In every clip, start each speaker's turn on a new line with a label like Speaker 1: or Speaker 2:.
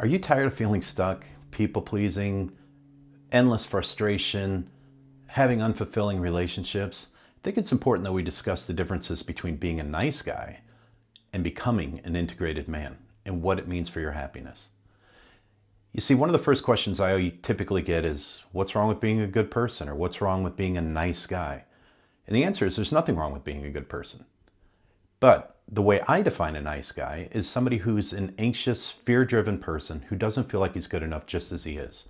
Speaker 1: Are you tired of feeling stuck, people pleasing, endless frustration, having unfulfilling relationships? I think it's important that we discuss the differences between being a nice guy and becoming an integrated man and what it means for your happiness. You see, one of the first questions I typically get is, what's wrong with being a good person? Or what's wrong with being a nice guy? And the answer is there's nothing wrong with being a good person. But the way I define a nice guy is somebody who's an anxious, fear-driven person who doesn't feel like he's good enough just as he is.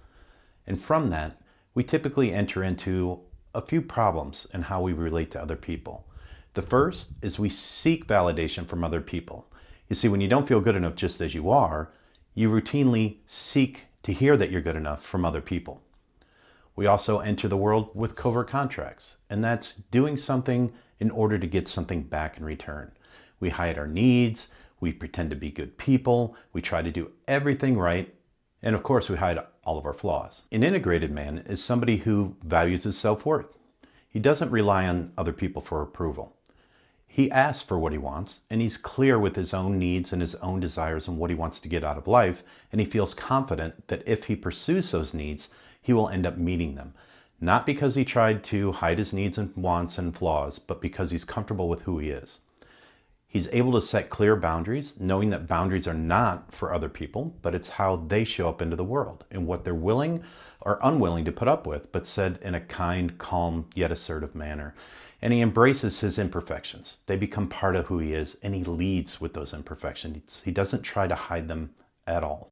Speaker 1: And from that, we typically enter into a few problems in how we relate to other people. The first is we seek validation from other people. You see, when you don't feel good enough just as you are, you routinely seek to hear that you're good enough from other people. We also enter the world with covert contracts, and that's doing something in order to get something back in return. We hide our needs, we pretend to be good people, we try to do everything right, and of course we hide all of our flaws. An integrated man is somebody who values his self-worth. He doesn't rely on other people for approval. He asks for what he wants, and he's clear with his own needs and his own desires and what he wants to get out of life, and he feels confident that if he pursues those needs, he will end up meeting them. Not because he tried to hide his needs and wants and flaws, but because he's comfortable with who he is. He's able to set clear boundaries, knowing that boundaries are not for other people, but it's how they show up into the world and what they're willing or unwilling to put up with, but said in a kind, calm, yet assertive manner. And he embraces his imperfections. They become part of who he is, and he leads with those imperfections. He doesn't try to hide them at all.